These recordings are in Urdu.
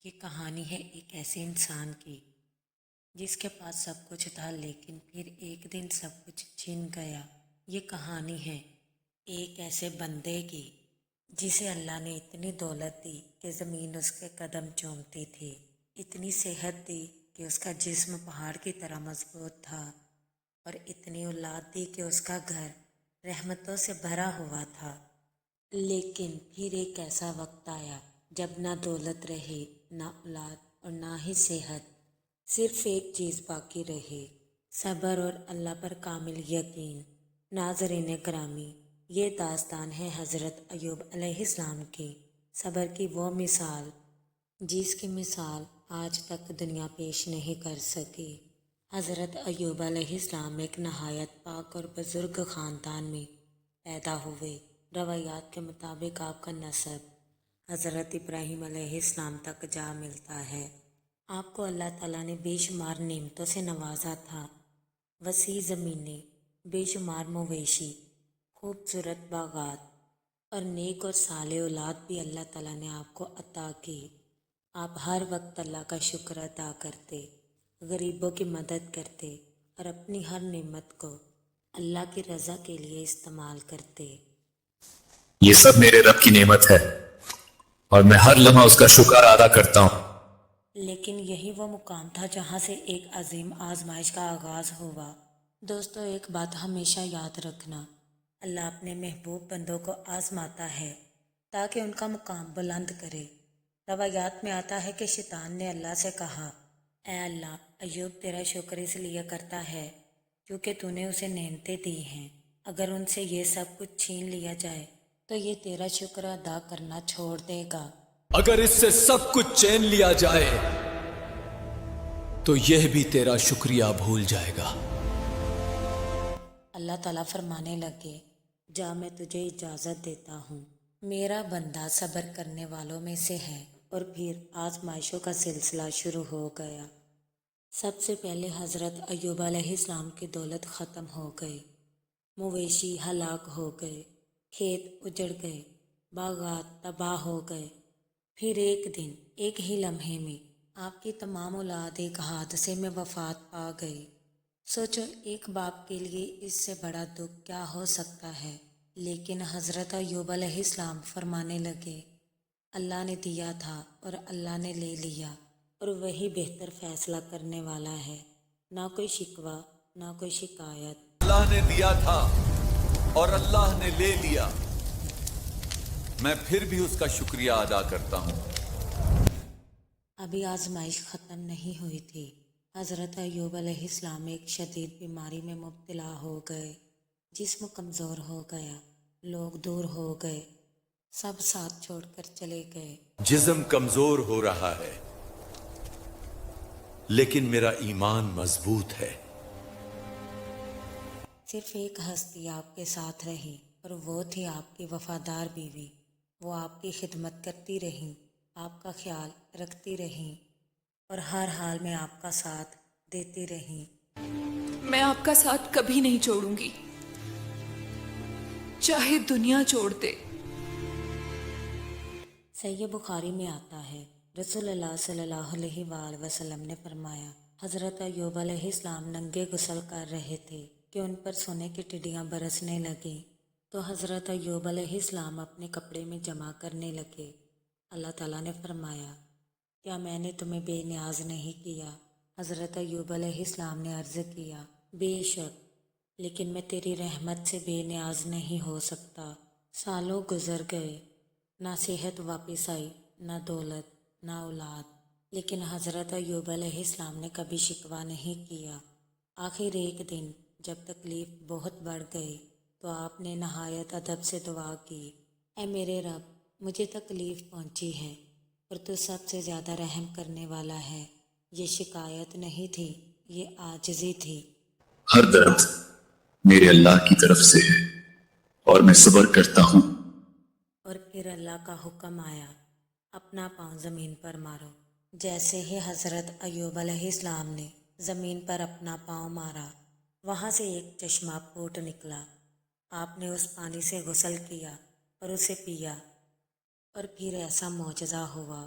یہ کہانی ہے ایک ایسے انسان کی جس کے پاس سب کچھ تھا لیکن پھر ایک دن سب کچھ چھن گیا۔ یہ کہانی ہے ایک ایسے بندے کی جسے اللہ نے اتنی دولت دی کہ زمین اس کے قدم چومتی تھی، اتنی صحت دی کہ اس کا جسم پہاڑ کی طرح مضبوط تھا، اور اتنی اولاد دی کہ اس کا گھر رحمتوں سے بھرا ہوا تھا۔ لیکن پھر ایک ایسا وقت آیا جب نہ دولت رہی، نہ اولاد اور نہ ہی صحت، صرف ایک چیز باقی رہی: صبر اور اللہ پر کامل یقین۔ ناظرین گرامی، یہ داستان ہے حضرت ایوب علیہ السلام کی، صبر کی وہ مثال جس کی مثال آج تک دنیا پیش نہیں کر سکی۔ حضرت ایوب علیہ السلام ایک نہایت پاک اور بزرگ خاندان میں پیدا ہوئے۔ روایات کے مطابق آپ کا نسب حضرت ابراہیم علیہ السلام تک جا ملتا ہے۔ آپ کو اللہ تعالیٰ نے بے شمار نعمتوں سے نوازا تھا: وسیع زمینیں، بے شمار مویشی، خوبصورت باغات اور نیک اور صالح اولاد بھی اللہ تعالیٰ نے آپ کو عطا کی۔ آپ ہر وقت اللہ کا شکر ادا کرتے، غریبوں کی مدد کرتے اور اپنی ہر نعمت کو اللہ کی رضا کے لیے استعمال کرتے۔ یہ سب میرے رب کی نعمت ہے اور میں ہر لمحہ اس کا شکر ادا کرتا ہوں۔ لیکن یہی وہ مقام تھا جہاں سے ایک عظیم آزمائش کا آغاز ہوا۔ دوستو، ایک بات ہمیشہ یاد رکھنا: اللہ اپنے محبوب بندوں کو آزماتا ہے تاکہ ان کا مقام بلند کرے۔ روایات میں آتا ہے کہ شیطان نے اللہ سے کہا: اے اللہ، ایوب تیرا شکر اس لیے کرتا ہے کیونکہ تو نے اسے نعمتیں دی ہیں، اگر ان سے یہ سب کچھ چھین لیا جائے تو یہ تیرا شکر ادا کرنا چھوڑ دے گا۔ اگر اس سے سب کچھ چین لیا جائے تو یہ بھی تیرا شکریہ بھول جائے گا۔ اللہ تعالیٰ فرمانے لگے: جا، میں تجھے اجازت دیتا ہوں، میرا بندہ صبر کرنے والوں میں سے ہے۔ اور پھر آزمائشوں کا سلسلہ شروع ہو گیا۔ سب سے پہلے حضرت ایوب علیہ السلام کی دولت ختم ہو گئی، مویشی ہلاک ہو گئے، کھیت اجڑ گئے، باغات تباہ ہو گئے۔ پھر ایک دن، ایک ہی لمحے میں آپ کی تمام اولاد ایک حادثے میں وفات پا گئی۔ سوچو، ایک باپ کے لیے اس سے بڑا دکھ کیا ہو سکتا ہے؟ لیکن حضرت ایوب علیہ السلام فرمانے لگے: اللہ نے دیا تھا اور اللہ نے لے لیا، اور وہی بہتر فیصلہ کرنے والا ہے۔ نہ کوئی شکوہ، نہ کوئی شکایت۔ اللہ نے دیا تھا اور اللہ نے لے لیا، میں پھر بھی اس کا شکریہ ادا کرتا ہوں۔ ابھی آزمائش ختم نہیں ہوئی تھی۔ حضرت ایوب علیہ السلام ایک شدید بیماری میں مبتلا ہو گئے۔ جسم کمزور ہو گیا، لوگ دور ہو گئے، سب ساتھ چھوڑ کر چلے گئے۔ جسم کمزور ہو رہا ہے لیکن میرا ایمان مضبوط ہے۔ صرف ایک ہستی آپ کے ساتھ رہی، اور وہ تھی آپ کی وفادار بیوی۔ وہ آپ کی خدمت کرتی رہیں، آپ کا خیال رکھتی رہیں اور ہر حال میں آپ کا ساتھ دیتی رہیں۔ میں آپ کا ساتھ کبھی نہیں چھوڑوں گی، چاہے دنیا چھوڑ دے۔ صحیح بخاری میں آتا ہے، رسول اللہ صلی اللہ علیہ وآلہ وسلم نے فرمایا: حضرت ایوب علیہ السلام ننگے غسل کر رہے تھے کہ ان پر سونے کی ٹڈیاں برسنے لگیں، تو حضرت ایوب علیہ السلام اپنے کپڑے میں جمع کرنے لگے۔ اللہ تعالیٰ نے فرمایا: کیا میں نے تمہیں بے نیاز نہیں کیا؟ حضرت ایوب علیہ السلام نے عرض کیا: بے شک، لیکن میں تیری رحمت سے بے نیاز نہیں ہو سکتا۔ سالوں گزر گئے، نہ صحت واپس آئی، نہ دولت، نہ اولاد، لیکن حضرت ایوب علیہ السلام نے کبھی شکوہ نہیں کیا۔ آخر ایک دن جب تکلیف بہت بڑھ گئی تو آپ نے نہایت ادب سے دعا کی: اے میرے رب، مجھے تکلیف پہنچی ہے اور تو سب سے زیادہ رحم کرنے والا ہے۔ یہ شکایت نہیں تھی، یہ عاجزی تھی۔ ہر درد میرے اللہ کی طرف سے ہے اور میں صبر کرتا ہوں۔ اور پھر اللہ کا حکم آیا: اپنا پاؤں زمین پر مارو۔ جیسے ہی حضرت ایوب علیہ السلام نے زمین پر اپنا پاؤں مارا، وہاں سے ایک چشمہ پھوٹ نکلا۔ آپ نے اس پانی سے غسل کیا اور اسے پیا، اور پھر ایسا معجزہ ہوا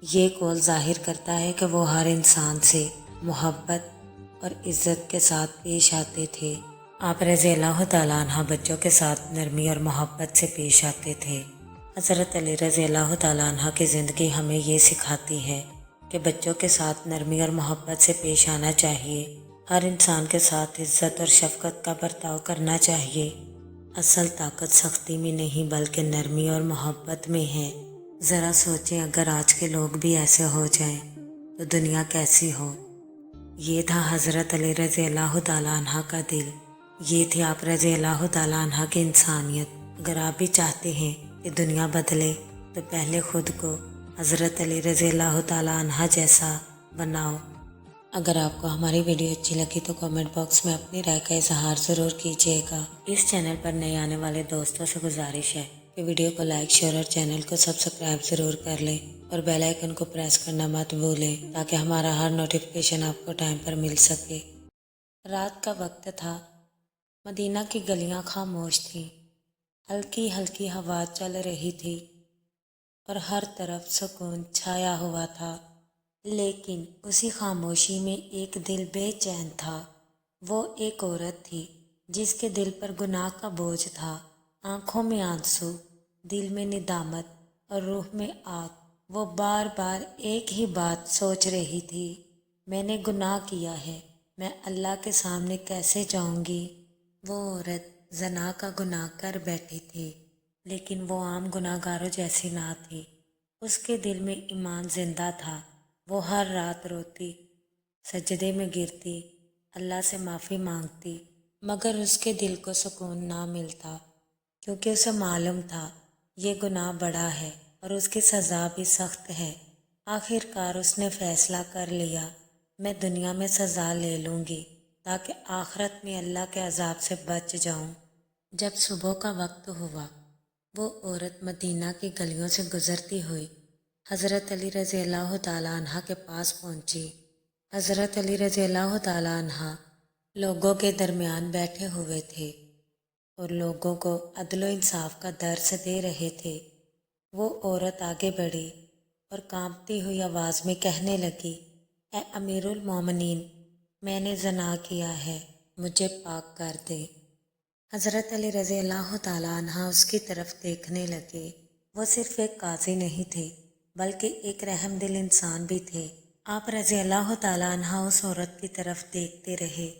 یہ قول ظاہر کرتا ہے کہ وہ ہر انسان سے محبت اور عزت کے ساتھ پیش آتے تھے۔ آپ رضی اللہ تعالیٰ عنہ بچوں کے ساتھ نرمی اور محبت سے پیش آتے تھے۔ حضرت علی رضی اللہ تعالیٰ عنہ کی زندگی ہمیں یہ سکھاتی ہے کہ بچوں کے ساتھ نرمی اور محبت سے پیش آنا چاہیے۔ ہر انسان کے ساتھ عزت اور شفقت کا برتاؤ کرنا چاہیے۔ اصل طاقت سختی میں نہیں بلکہ نرمی اور محبت میں ہے۔ ذرا سوچیں اگر آج کے لوگ بھی ایسے ہو جائیں تو دنیا کیسی ہو۔ یہ تھا حضرت علی رضی اللہ تعالیٰ عنہ کا دل، یہ تھی آپ رضی اللہ تعالیٰ عنہ کی انسانیت۔ اگر آپ بھی چاہتے ہیں کہ دنیا بدلے تو پہلے خود کو حضرت علی رضی اللہ تعالیٰ عنہ جیسا بناؤ۔ اگر آپ کو ہماری ویڈیو اچھی لگی تو کامنٹ باکس میں اپنی رائے کا اظہار ضرور کیجیے گا۔ اس چینل پر نئے آنے والے دوستوں سے گزارش ہے کہ ویڈیو کو لائک، شیئر اور چینل کو سبسکرائب ضرور کر لیں اور بیل آئیکن کو پریس کرنا مت بھولیں تاکہ ہمارا ہر نوٹیفیکیشن آپ کو ٹائم پر مل سکے۔ رات کا وقت تھا، مدینہ کی گلیاں خاموش تھیں، ہلکی ہلکی ہوا چل رہی تھی اور ہر طرف سکون چھایا ہوا تھا۔ لیکن اسی خاموشی میں ایک دل بے چین تھا۔ وہ ایک عورت تھی جس کے دل پر گناہ کا بوجھ تھا، آنکھوں میں آنسو، دل میں ندامت اور روح میں آگ۔ وہ بار بار ایک ہی بات سوچ رہی تھی، میں نے گناہ کیا ہے، میں اللہ کے سامنے کیسے جاؤں گی۔ وہ عورت زنا کا گناہ کر بیٹھی تھی، لیکن وہ عام گناہ گاروں جیسی نہ تھی۔ اس کے دل میں ایمان زندہ تھا۔ وہ ہر رات روتی، سجدے میں گرتی، اللہ سے معافی مانگتی، مگر اس کے دل کو سکون نہ ملتا، کیونکہ اسے معلوم تھا یہ گناہ بڑا ہے اور اس کی سزا بھی سخت ہے۔ آخر کار اس نے فیصلہ کر لیا، میں دنیا میں سزا لے لوں گی تاکہ آخرت میں اللہ کے عذاب سے بچ جاؤں۔ جب صبح کا وقت ہوا، وہ عورت مدینہ کی گلیوں سے گزرتی ہوئی حضرت علی رضی اللہ تعالیٰ عنہ کے پاس پہنچی۔ حضرت علی رضی اللہ تعالیٰ عنہ لوگوں کے درمیان بیٹھے ہوئے تھے اور لوگوں کو عدل و انصاف کا درس دے رہے تھے۔ وہ عورت آگے بڑھی اور کانپتی ہوئی آواز میں کہنے لگی، اے امیر المومنین، میں نے زنا کیا ہے، مجھے پاک کر دے۔ حضرت علی رضی اللہ تعالیٰ عنہ اس کی طرف دیکھنے لگے۔ وہ صرف ایک قاضی نہیں تھے بلکہ ایک رحم دل انسان بھی تھے۔ آپ رضی اللہ تعالیٰ عنہ اس عورت کی طرف دیکھتے رہے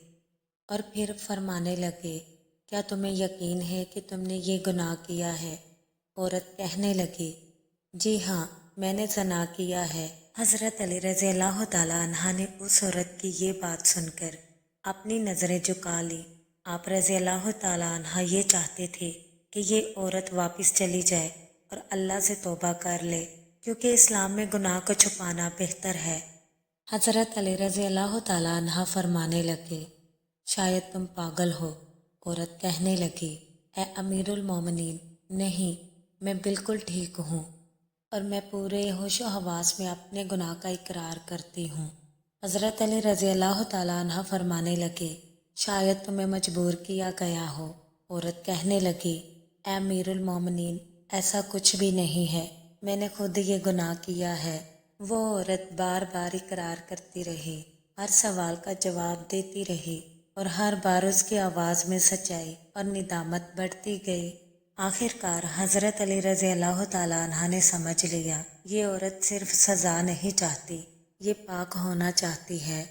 اور پھر فرمانے لگے، کیا تمہیں یقین ہے کہ تم نے یہ گناہ کیا ہے؟ عورت کہنے لگی، جی ہاں، میں نے زنا کیا ہے۔ حضرت علی رضی اللہ تعالیٰ عنہ نے اس عورت کی یہ بات سن کر اپنی نظریں جھکا لی۔ آپ رضی اللہ تعالیٰ عنہ یہ چاہتے تھے کہ یہ عورت واپس چلی جائے اور اللہ سے توبہ کر لے، کیونکہ اسلام میں گناہ کو چھپانا بہتر ہے۔ حضرت علی رضی اللہ تعالیٰ عنہ فرمانے لگے، شاید تم پاگل ہو۔ عورت کہنے لگی، اے امیر المومنین، نہیں، میں بالکل ٹھیک ہوں اور میں پورے ہوش و حواس میں اپنے گناہ کا اقرار کرتی ہوں۔ حضرت علی رضی اللہ تعالیٰ عنہ فرمانے لگے، شاید تمہیں مجبور کیا گیا ہو۔ عورت کہنے لگی، اے امیر المومنین، ایسا کچھ بھی نہیں ہے، میں نے خود یہ گناہ کیا ہے۔ وہ عورت بار بار اقرار کرتی رہی، ہر سوال کا جواب دیتی رہی اور ہر بار اس کی آواز میں سچائی اور ندامت بڑھتی گئی۔ آخر کار حضرت علی رضی اللہ تعالیٰ عنہ نے سمجھ لیا، یہ عورت صرف سزا نہیں چاہتی، یہ پاک ہونا چاہتی ہے۔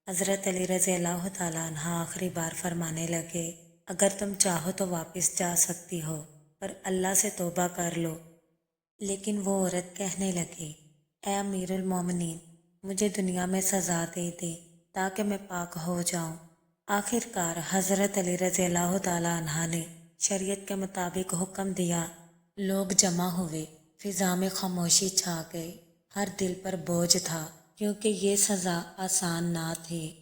حضرت علی رضی اللہ تعالیٰ عنہ آخری بار فرمانے لگے، اگر تم چاہو تو واپس جا سکتی ہو، پر اللہ سے توبہ کر لو۔ لیکن وہ عورت کہنے لگی، اے امیر المومنین، مجھے دنیا میں سزا دے دے تاکہ میں پاک ہو جاؤں۔ آخر کار حضرت علی رضی اللہ تعالیٰ عنہ نے شریعت کے مطابق حکم دیا۔ لوگ جمع ہوئے، فضا میں خاموشی چھا گئی، ہر دل پر بوجھ تھا، کیونکہ یہ سزا آسان نہ تھی۔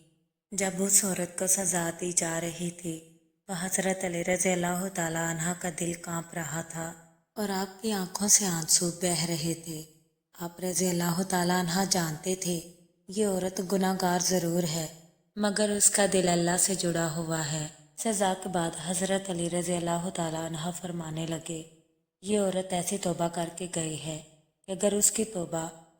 جب اس عورت کو سزا دی جا رہی تھی تو حضرت علی رضی اللہ تعالیٰ عنہ کا دل کانپ رہا تھا اور آپ کی آنکھوں سے آنسو بہہ رہے تھے۔ آپ رضی اللہ تعالیٰ عنہ جانتے تھے یہ عورت گناہ گار ضرور ہے، مگر اس کا دل اللہ سے جڑا ہوا ہے۔ سزا کے بعد حضرت علی رضی اللہ تعالیٰ عنہ فرمانے لگے، یہ عورت ایسی توبہ کر کے گئی ہے کہ اگر اس کی توبہ